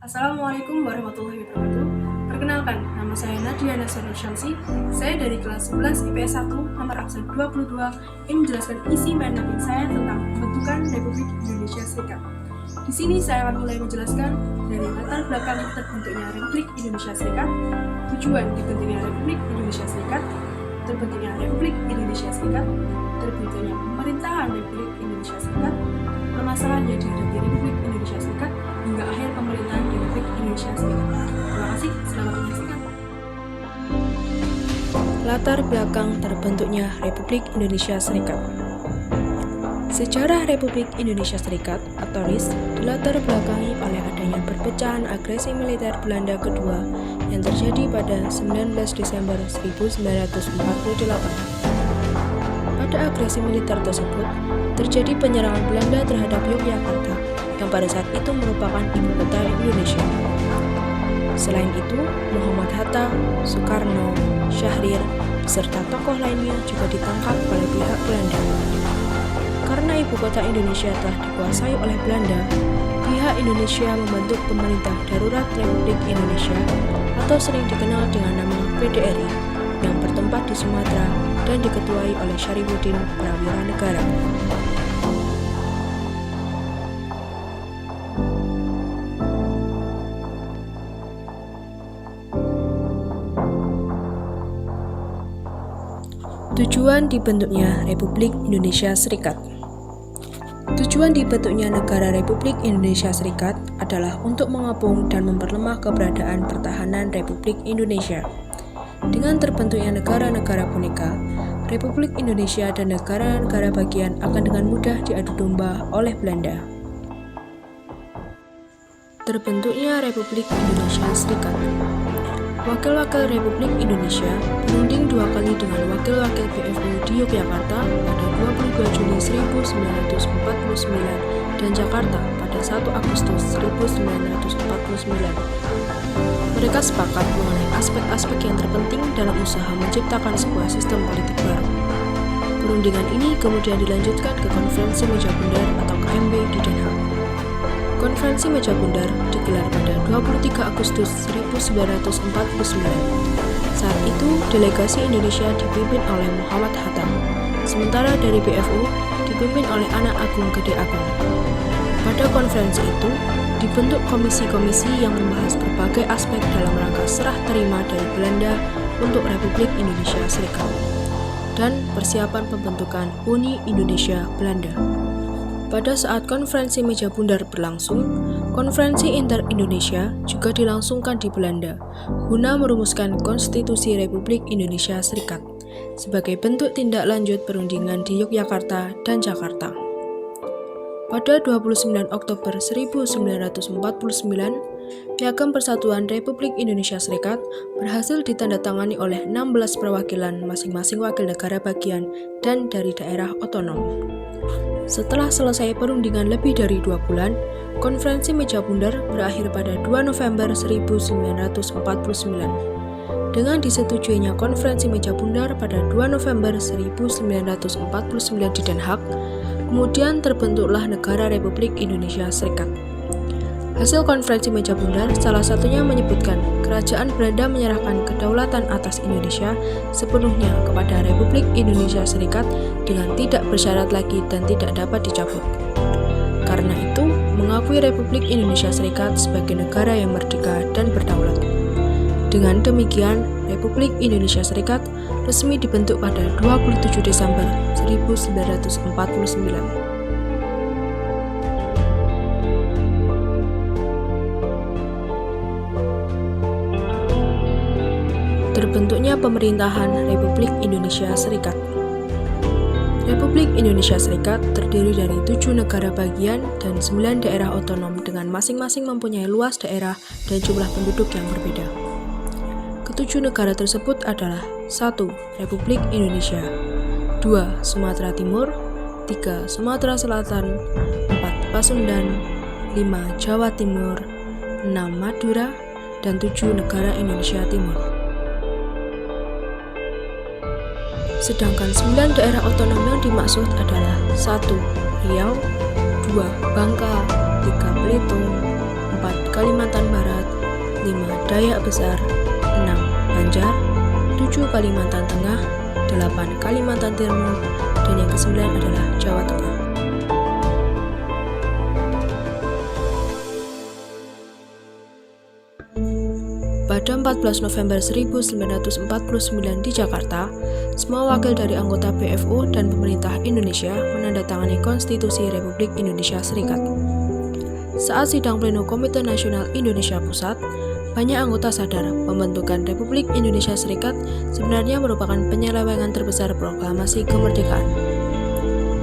Assalamualaikum warahmatullahi wabarakatuh. Perkenalkan, nama saya Nadia Nasrul Syamsi. Saya dari kelas 11 IPS 1 nomor absen 22 yang menjelaskan isi main mapping saya tentang pembentukan Republik Indonesia Serikat. Di sini saya akan mulai menjelaskan dari latar belakang terbentuknya Republik Indonesia Serikat, tujuan dibentuknya Republik Indonesia Serikat, terbentuknya Republik Indonesia Serikat, terbentuknya pemerintahan Republik Indonesia Serikat, permasalahan yang dihadapi Republik Indonesia Serikat, hingga akhir pemerintahan di Republik Indonesia Serikat. Terima kasih, selamat menyaksikan. Latar belakang terbentuknya Republik Indonesia Serikat. Sejarah Republik Indonesia Serikat atau RIS dilatar belakangi oleh adanya perpecahan agresi militer Belanda kedua yang terjadi pada 19 Desember 1948. Pada agresi militer tersebut, terjadi penyerangan Belanda terhadap Yogyakarta yang pada saat itu merupakan ibu kota Indonesia. Selain itu, Muhammad Hatta, Soekarno, Syahrir, beserta tokoh lainnya juga ditangkap oleh pihak Belanda. Karena ibu kota Indonesia telah dikuasai oleh Belanda, pihak Indonesia membentuk Pemerintah Darurat Republik Indonesia atau sering dikenal dengan nama PDRI yang bertempat di Sumatera dan diketuai oleh Syarifuddin Prawira Negara. Tujuan dibentuknya Republik Indonesia Serikat. Tujuan dibentuknya negara Republik Indonesia Serikat adalah untuk mengepung dan memperlemah keberadaan pertahanan Republik Indonesia. Dengan terbentuknya negara-negara boneka, Republik Indonesia dan negara-negara bagian akan dengan mudah diadu domba oleh Belanda. Terbentuknya Republik Indonesia Serikat. Wakil-wakil Republik Indonesia berunding dua kali dengan wakil-wakil PFU di Yogyakarta pada 22 Juni 1949 dan Jakarta pada 1 Agustus 1949. Mereka sepakat mengenai aspek-aspek yang terpenting dalam usaha menciptakan sebuah sistem politik baru. Perundingan ini kemudian dilanjutkan ke Konferensi Meja Bundar atau KMB di Den Haag. Konferensi Meja Bundar digelar pada 23 Agustus 1949. Saat itu, delegasi Indonesia dipimpin oleh Muhammad Hatta, sementara dari PFU dipimpin oleh Anak Agung Gede Agung. Pada konferensi itu, dibentuk komisi-komisi yang membahas berbagai aspek dalam rangka serah terima dari Belanda untuk Republik Indonesia Serikat dan persiapan pembentukan Uni Indonesia Belanda. Pada saat konferensi Meja Bundar berlangsung, konferensi inter-Indonesia juga dilangsungkan di Belanda guna merumuskan Konstitusi Republik Indonesia Serikat sebagai bentuk tindak lanjut perundingan di Yogyakarta dan Jakarta. Pada 29 Oktober 1949, Piagam Persatuan Republik Indonesia Serikat berhasil ditandatangani oleh 16 perwakilan masing-masing wakil negara bagian dan dari daerah otonom. Setelah selesai perundingan lebih dari 2 bulan, konferensi Meja Bundar berakhir pada 2 November 1949. Dengan disetujuinya konferensi Meja Bundar pada 2 November 1949 di Den Haag, kemudian terbentuklah negara Republik Indonesia Serikat. Hasil konferensi Meja Bundar salah satunya menyebutkan kerajaan Belanda menyerahkan kedaulatan atas Indonesia sepenuhnya kepada Republik Indonesia Serikat dengan tidak bersyarat lagi dan tidak dapat dicabut. Karena itu, mengakui Republik Indonesia Serikat sebagai negara yang merdeka dan berdaulat. Dengan demikian, Republik Indonesia Serikat resmi dibentuk pada 27 Desember 1949. Terbentuknya pemerintahan Republik Indonesia Serikat. Republik Indonesia Serikat terdiri dari 7 negara bagian dan 9 daerah otonom dengan masing-masing mempunyai luas daerah dan jumlah penduduk yang berbeda. Ketujuh negara tersebut adalah 1. Republik Indonesia, 2. Sumatera Timur, 3. Sumatera Selatan, 4. Pasundan, 5. Jawa Timur, 6. Madura, dan 7 negara Indonesia Timur. Sedangkan 9 daerah otonom yang dimaksud adalah 1. Riau, 2. Bangka, 3. Belitung, 4. Kalimantan Barat, 5. Dayak Besar, 6. Banjar, 7. Kalimantan Tengah, 8. Kalimantan Timur, dan yang ke-9 adalah Jawa Tengah. Pada 14 November 1949 di Jakarta, semua wakil dari anggota PFO dan pemerintah Indonesia menandatangani Konstitusi Republik Indonesia Serikat. Saat sidang pleno Komite Nasional Indonesia Pusat, banyak anggota sadar pembentukan Republik Indonesia Serikat sebenarnya merupakan penyelewengan terbesar proklamasi kemerdekaan.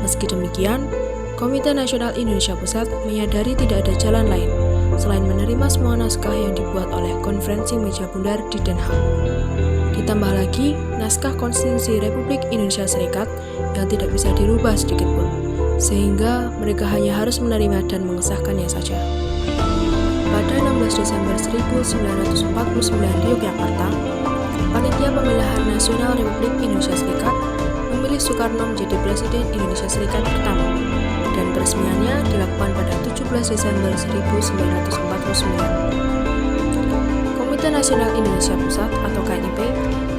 Meski demikian, Komite Nasional Indonesia Pusat menyadari tidak ada jalan lain selain menerima semua naskah yang dibuat oleh Konferensi Meja Bundar di Den Haag. Ditambah lagi, naskah Konstitusi Republik Indonesia Serikat yang tidak bisa dirubah sedikitpun, sehingga mereka hanya harus menerima dan mengesahkannya saja. Pada 16 Desember 1949 di Yogyakarta, Panitia Pemilihan Nasional Republik Indonesia Serikat memilih Soekarno menjadi Presiden Indonesia Serikat pertama, dan peresmiannya dilakukan pada 17 Desember 1949. Komite Nasional Indonesia Pusat atau KNIP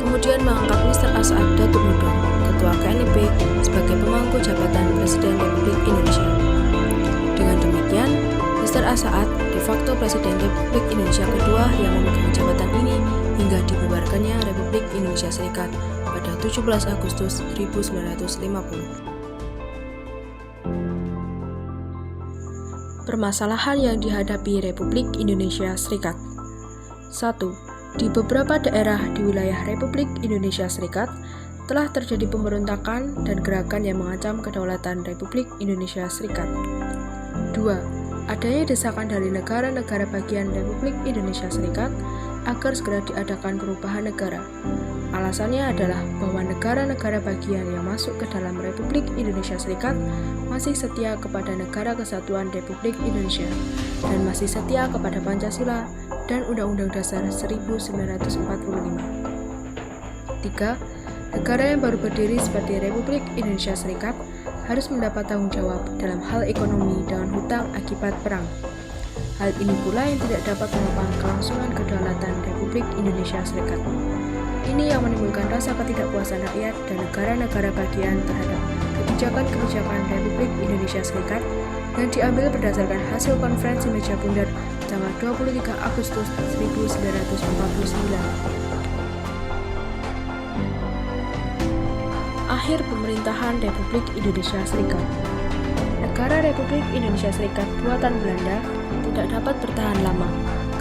kemudian mengangkat Mr. As'ad Datuk Mudo, Ketua KNIP, sebagai pemangku jabatan Presiden Republik Indonesia. Dengan demikian, Mr. As'ad de facto Presiden Republik Indonesia kedua yang memegang jabatan ini hingga dibubarkannya Republik Indonesia Serikat pada 17 Agustus 1950. Permasalahan yang dihadapi Republik Indonesia Serikat. 1. Di beberapa daerah di wilayah Republik Indonesia Serikat telah terjadi pemberontakan dan gerakan yang mengancam kedaulatan Republik Indonesia Serikat. 2. Adanya desakan dari negara-negara bagian Republik Indonesia Serikat agar segera diadakan perubahan negara. Alasannya adalah bahwa negara-negara bagian yang masuk ke dalam Republik Indonesia Serikat masih setia kepada Negara Kesatuan Republik Indonesia dan masih setia kepada Pancasila dan Undang-Undang Dasar 1945. 3. Negara yang baru berdiri seperti Republik Indonesia Serikat harus mendapat tanggung jawab dalam hal ekonomi dengan hutang akibat perang. Hal ini pula yang tidak dapat menopang kelangsungan kedaulatan Republik Indonesia Serikat. Ini yang menimbulkan rasa ketidakpuasan rakyat dan negara-negara bagian terhadap kebijakan-kebijakan Republik Indonesia Serikat yang diambil berdasarkan hasil Konferensi Meja Bundar tanggal 23 Agustus 1949. Akhir pemerintahan Republik Indonesia Serikat. Negara Republik Indonesia Serikat buatan Belanda tidak dapat bertahan lama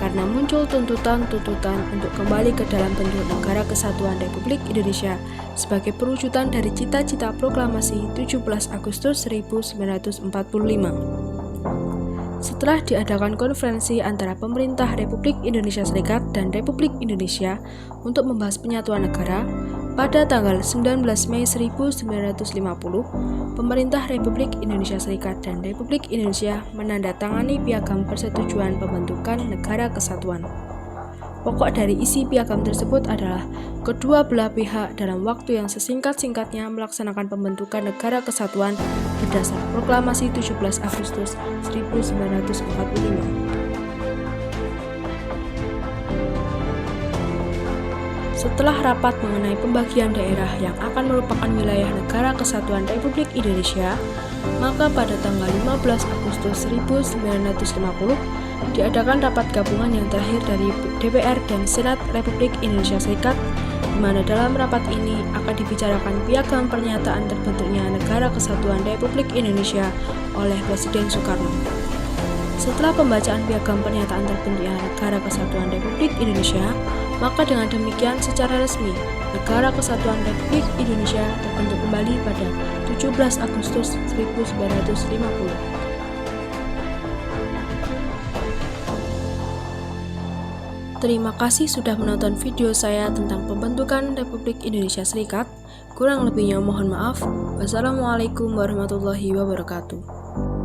karena muncul tuntutan-tuntutan untuk kembali ke dalam bentuk Negara Kesatuan Republik Indonesia sebagai perwujudan dari cita-cita proklamasi 17 Agustus 1945. Setelah diadakan konferensi antara pemerintah Republik Indonesia Serikat dan Republik Indonesia untuk membahas penyatuan negara, pada tanggal 19 Mei 1950, pemerintah Republik Indonesia Serikat dan Republik Indonesia menandatangani piagam persetujuan pembentukan Negara Kesatuan. Pokok dari isi piagam tersebut adalah kedua belah pihak dalam waktu yang sesingkat-singkatnya melaksanakan pembentukan Negara Kesatuan berdasar Proklamasi 17 Agustus 1945. Setelah rapat mengenai pembagian daerah yang akan merupakan wilayah Negara Kesatuan Republik Indonesia, maka pada tanggal 15 Agustus 1950 diadakan rapat gabungan yang terakhir dari DPR dan Senat Republik Indonesia Serikat, di mana dalam rapat ini akan dibicarakan piagam pernyataan terbentuknya Negara Kesatuan Republik Indonesia oleh Presiden Soekarno. Setelah pembacaan piagam pernyataan terbentuknya Negara Kesatuan Republik Indonesia, maka dengan demikian secara resmi Negara Kesatuan Republik Indonesia terbentuk kembali pada 17 Agustus 1950. Terima kasih sudah menonton video saya tentang pembentukan Republik Indonesia Serikat. Kurang lebihnya mohon maaf. Wassalamualaikum warahmatullahi wabarakatuh.